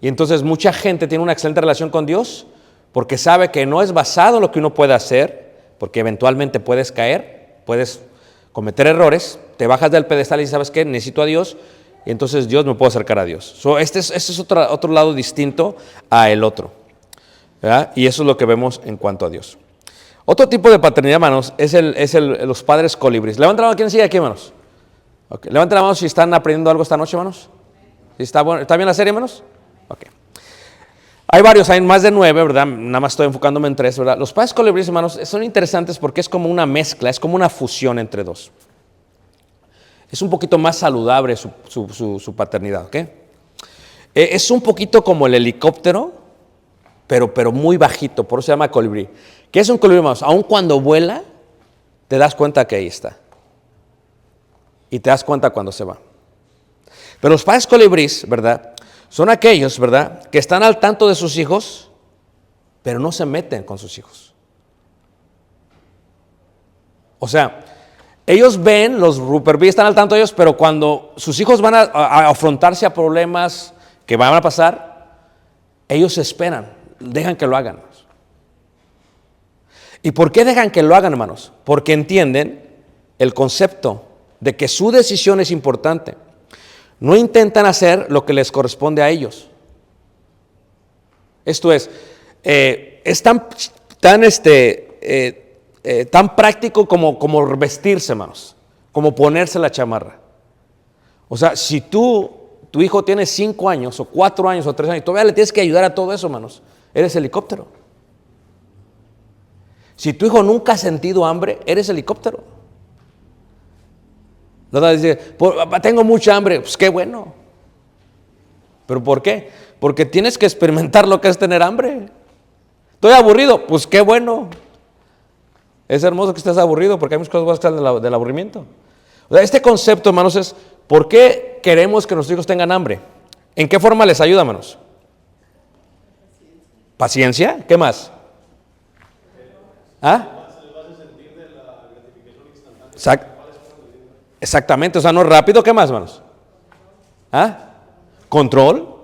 D: Y entonces mucha gente tiene una excelente relación con Dios porque sabe que no es basado en lo que uno puede hacer, porque eventualmente puedes caer, puedes cometer errores, te bajas del pedestal y sabes que necesito a Dios, y entonces Dios me puede acercar a Dios. Este es otro lado distinto a el otro, ¿verdad? Y eso es lo que vemos en cuanto a Dios. Otro tipo de paternidad, hermanos, es los padres colibríes. Levanten la mano, ¿quién sigue aquí, hermanos? Okay. Levanten la mano si están aprendiendo algo esta noche, hermanos. ¿Está bien la serie, hermanos? Okay. Hay varios, hay más de 9, ¿verdad? Nada más estoy enfocándome en 3, ¿verdad? Los padres colibríes, hermanos, son interesantes porque es como una mezcla, es como una fusión entre dos. Es un poquito más saludable su paternidad, ¿ok? Es un poquito como el helicóptero, pero muy bajito, por eso se llama colibrí. ¿Qué es un colibrí, hermanos? Aun cuando vuela, te das cuenta que ahí está. Y te das cuenta cuando se va. Pero los padres colibríes, ¿verdad? Son aquellos, ¿verdad?, que están al tanto de sus hijos, pero no se meten con sus hijos. O sea, ellos ven, los Rupert Bee están al tanto de ellos, pero cuando sus hijos van a afrontarse a problemas que van a pasar, ellos esperan, dejan que lo hagan. ¿Y por qué dejan que lo hagan, hermanos? Porque entienden el concepto de que su decisión es importante. No intentan hacer lo que les corresponde a ellos. Esto es tan práctico como vestirse, hermanos, como ponerse la chamarra. O sea, si tu hijo tiene 5 años o 4 años o 3 años, todavía le tienes que ayudar a todo eso, hermanos. Eres helicóptero. Si tu hijo nunca ha sentido hambre, eres helicóptero. No dice, tengo mucha hambre, pues qué bueno. ¿Pero por qué? Porque tienes que experimentar lo que es tener hambre. Estoy aburrido, pues qué bueno. Es hermoso que estés aburrido porque hay muchas cosas que están del aburrimiento. O sea, este concepto, hermanos, es ¿por qué queremos que nuestros hijos tengan hambre? ¿En qué forma les ayuda, hermanos? ¿Paciencia? ¿Qué más? ¿Ah? Exactamente, o sea, no es rápido. ¿Qué más, hermanos? ¿Ah? Control,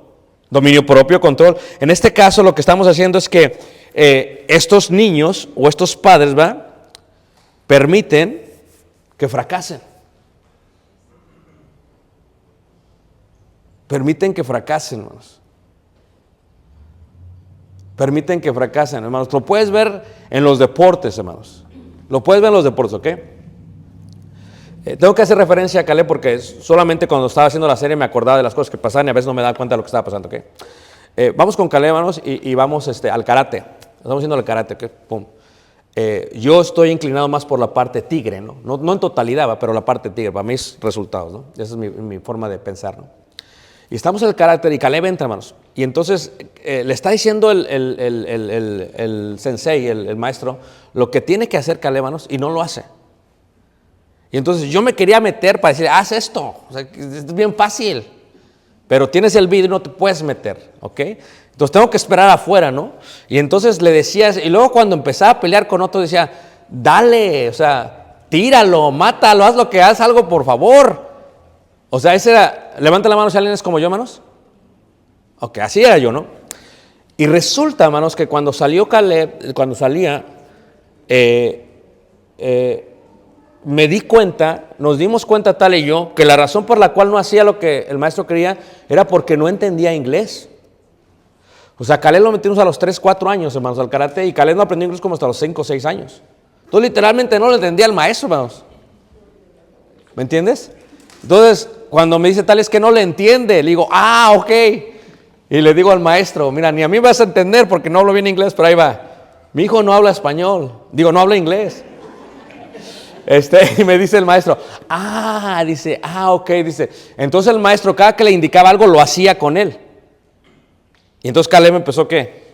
D: dominio propio, control. En este caso lo que estamos haciendo es que estos niños o estos padres, ¿va?, permiten que fracasen. Permiten que fracasen, hermanos. Permiten que fracasen, hermanos. Lo puedes ver en los deportes, hermanos. Lo puedes ver en los deportes, ¿ok? Tengo que hacer referencia a Caleb porque solamente cuando estaba haciendo la serie me acordaba de las cosas que pasaban y a veces no me daba cuenta de lo que estaba pasando, ¿ok? Vamos con Caleb, hermanos, y vamos al karate. Estamos haciendo el karate, ¿ok? Pum. Yo estoy inclinado más por la parte tigre, ¿no? No en totalidad, pero la parte tigre, para mis resultados, ¿no? Esa es mi forma de pensar, ¿no? Y estamos en el carácter y Caleb entra, hermanos. Y entonces le está diciendo el sensei, el maestro, lo que tiene que hacer Caleb, hermanos, y no lo hace. Y entonces yo me quería meter para decir, haz esto, o sea, es bien fácil. Pero tienes el vidrio y no te puedes meter, ¿ok? Entonces tengo que esperar afuera, ¿no? Y entonces le decía, y luego cuando empezaba a pelear con otro decía, dale, o sea, tíralo, mátalo, haz lo que haz algo, por favor. O sea, ese era, levanta la mano si alguien es como yo, hermanos. Ok, así era yo, ¿no? Y resulta, hermanos, que cuando salió Caleb, cuando salía, me di cuenta, nos dimos cuenta tal y yo, que la razón por la cual no hacía lo que el maestro quería era porque no entendía inglés. O sea, Caleb lo metimos a los 3, 4 años, hermanos, al karate, y Caleb no aprendió inglés como hasta los 5, 6 años. Entonces, literalmente no lo entendía el maestro, hermanos. ¿Me entiendes? Entonces, cuando me dice tal es que no le entiende, le digo, ok. Y le digo al maestro, mira, ni a mí vas a entender porque no hablo bien inglés, pero ahí va. Mi hijo no habla español, no habla inglés. Y me dice el maestro, ok, dice. Entonces el maestro cada que le indicaba algo lo hacía con él. Y entonces Caleb empezó ¿qué?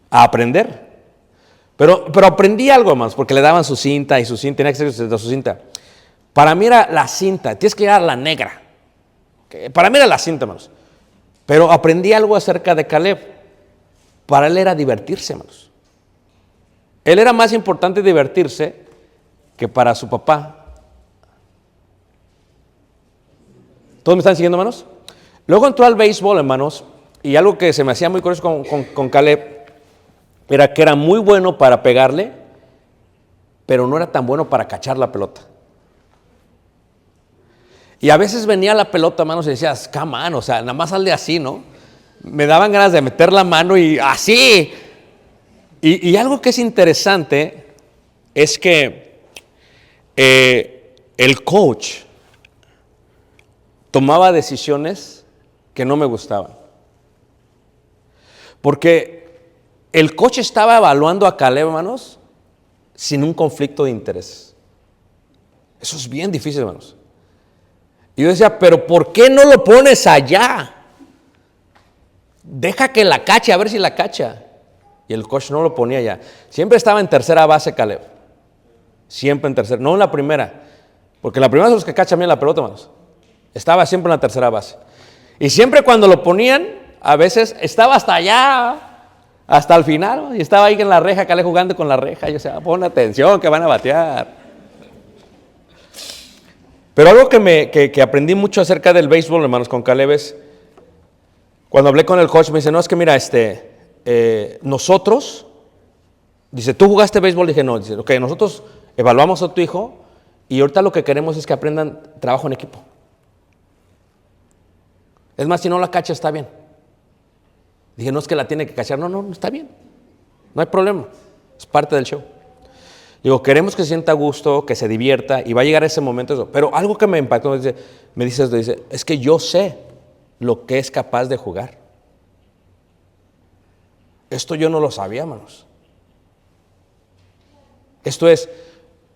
D: A aprender. Pero aprendí algo más, porque le daban su cinta y su cinta, tenía que ser de su cinta. Para mí era la cinta, tienes que llegar a la negra. Para mí era la cinta, hermanos. Pero aprendí algo acerca de Caleb. Para él era divertirse, hermanos. Él era más importante divertirse que para su papá. ¿Todos me están siguiendo, hermanos? Luego entró al béisbol, hermanos, y algo que se me hacía muy curioso con Caleb era que era muy bueno para pegarle, pero no era tan bueno para cachar la pelota. Y a veces venía la pelota, hermanos, y decías, come on, o sea, nada más sale así, ¿no? Me daban ganas de meter la mano y así. Y algo que es interesante es que el coach tomaba decisiones que no me gustaban. Porque el coach estaba evaluando a Caleb, hermanos, sin un conflicto de intereses. Eso es bien difícil, hermanos. Y yo decía, pero ¿por qué no lo pones allá? Deja que la cache, a ver si la cacha. Y el coach no lo ponía allá. Siempre estaba en tercera base Caleb. Siempre en tercera, no en la primera. Porque la primera son los que cachan bien la pelota, hermanos. Estaba siempre en la tercera base. Y siempre cuando lo ponían, a veces estaba hasta allá, hasta el final, ¿no? Y estaba ahí en la reja, Caleb jugando con la reja. Y yo decía, pon atención que van a batear. Pero algo que aprendí mucho acerca del béisbol, hermanos, con Caleb es, cuando hablé con el coach, me dice, no, es que mira, nosotros, dice, ¿tú jugaste béisbol? Dije, no, dice, ok, nosotros evaluamos a tu hijo y ahorita lo que queremos es que aprendan trabajo en equipo. Es más, si no la cacha, está bien. Dije, no es que la tiene que cachar, no, está bien, no hay problema, es parte del show. Digo, queremos que se sienta a gusto, que se divierta y va a llegar ese momento. Eso. Pero algo que me impactó, me dice, es que yo sé lo que es capaz de jugar. Esto yo no lo sabía, hermanos. Esto es,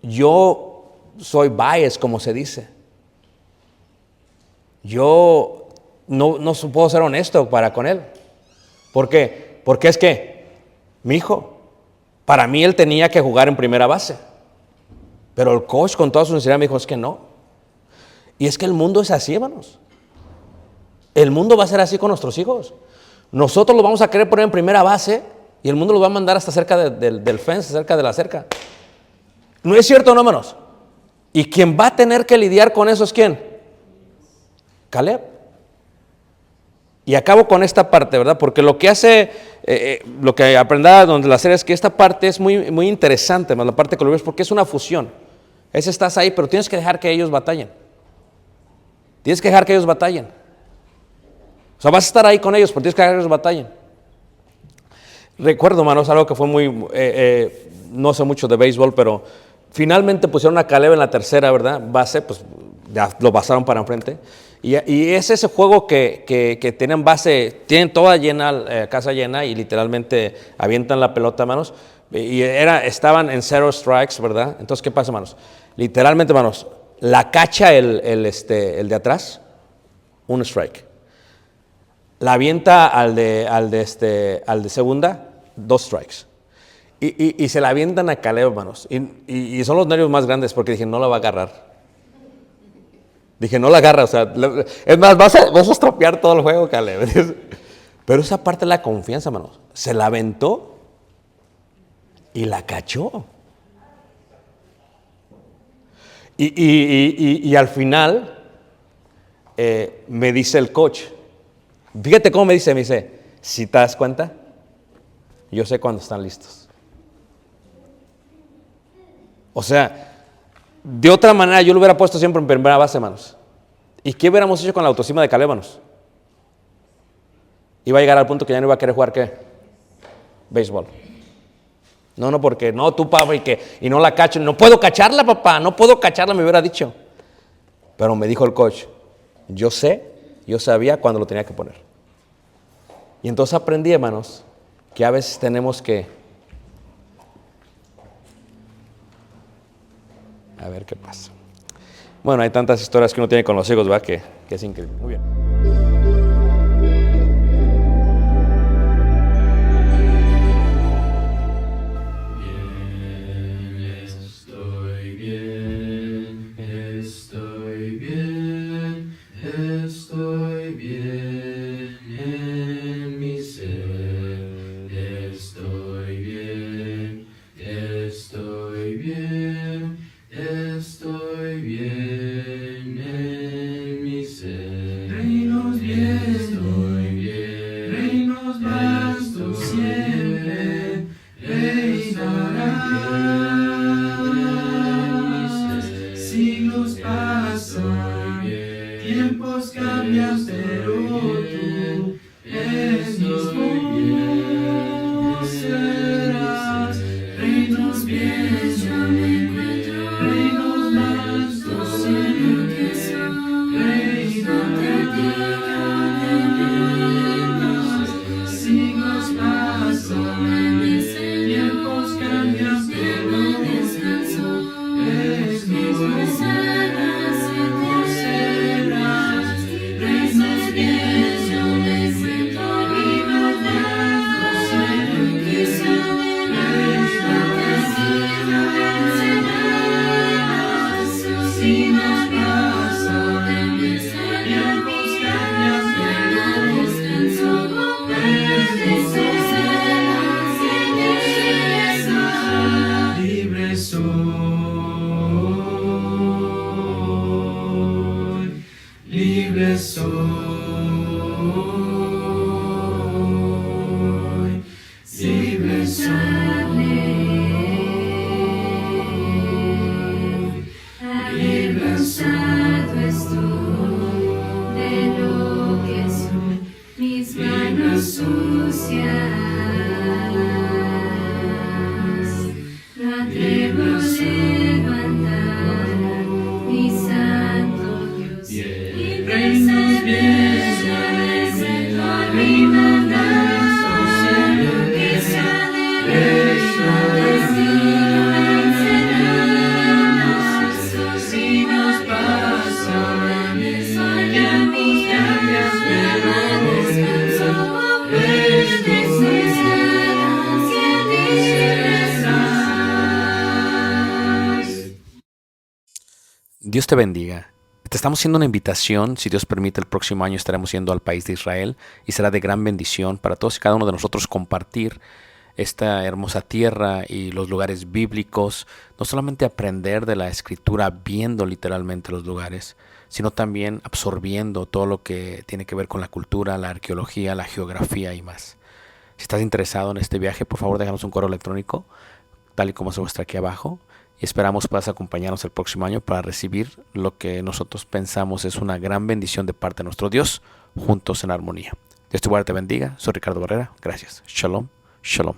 D: yo soy bias, como se dice. Yo no puedo ser honesto para con él. ¿Por qué? Porque es que mi hijo, para mí él tenía que jugar en primera base. Pero el coach con toda su sinceridad me dijo, es que no. Y es que el mundo es así, hermanos. El mundo va a ser así con nuestros hijos. Nosotros los vamos a querer poner en primera base y el mundo los va a mandar hasta cerca del fence, cerca de la cerca. ¿No es cierto, no, hermanos? Y quien va a tener que lidiar con eso es ¿quién? Caleb. Y acabo con esta parte, ¿verdad? Porque lo que hace, lo que aprendí donde la serie es que esta parte es muy, muy interesante, más la parte que lo ves, porque es una fusión. Estás ahí, pero tienes que dejar que ellos batallen. Tienes que dejar que ellos batallen. O sea, vas a estar ahí con ellos, pero tienes que dejar que ellos batallen. Recuerdo, hermanos, algo que fue muy, no sé mucho de béisbol, pero finalmente pusieron a Caleb en la tercera, ¿verdad? Base, pues ya lo pasaron para enfrente. Y es ese juego que tienen base, tienen toda llena, casa llena y literalmente avientan la pelota, hermanos. Y estaban en 0 strikes, ¿verdad? Entonces, ¿qué pasa, hermanos? Literalmente, hermanos, la cacha el de atrás, un strike. la avienta al de segunda, 2 strikes. Y se la avientan a Caleb, hermanos. Y son los nervios más grandes porque dije, no la va a agarrar. Dije, no la agarra, o sea, es más, vas a estropear todo el juego, Caleb. Pero esa parte de la confianza, hermanos. Se la aventó y la cachó. Y al final me dice el coach, fíjate cómo me dice, si te das cuenta, yo sé cuándo están listos. O sea, de otra manera yo lo hubiera puesto siempre en primera base, hermanos. ¿Y qué hubiéramos hecho con la autoestima de Caleb, hermanos? Iba a llegar al punto que ya no iba a querer jugar, ¿qué? Béisbol. No, porque no, tú, papá, y no la cacho. No puedo cacharla, papá, no puedo cacharla, me hubiera dicho. Pero me dijo el coach, yo sabía cuándo lo tenía que poner. Y entonces aprendí, hermanos, que a veces tenemos que... A ver qué pasa. Bueno, hay tantas historias que uno tiene con los hijos, ¿verdad? Que es increíble. Muy bien.
A: Estoy bien en mi ser, estoy bien en mi ser. Reinos bien, reinos vas tú siempre, reinarás. Siglos pasan, tiempos cambian, pero tú eres mismo serás. Reinos bien,
B: Yo me encuentro
A: reinos más tú
B: siempre que soy. No te digo
A: siglos pasan, tiempos cambian, pero
B: descanso.
A: eres mismo
B: Serás
A: serás. Reinos bien,
B: yo me encuentro siempre que soy.
A: siglos pasan, tiempos cambian, pero libre soy, libre soy, libre
B: Avergonzado estoy de lo que soy, mis manos sucias. No atrevo a levantar mi santo Dios.
A: reinos bien, siglos pasan, tiempos cambian, pero
C: Dios te bendiga. Te estamos haciendo una invitación. Si Dios permite, el próximo año estaremos yendo al país de Israel y será de gran bendición para todos y cada uno de nosotros compartir esta hermosa tierra y los lugares bíblicos. No solamente aprender de la Escritura viendo literalmente los lugares, sino también absorbiendo todo lo que tiene que ver con la cultura, la arqueología, la geografía y más. Si estás interesado en este viaje, por favor déjanos un correo electrónico, tal y como se muestra aquí abajo. Y esperamos puedas acompañarnos el próximo año para recibir lo que nosotros pensamos es una gran bendición de parte de nuestro Dios, juntos en armonía. Dios te guarde, te bendiga. Soy Ricardo Barrera. Gracias. Shalom. Shalom.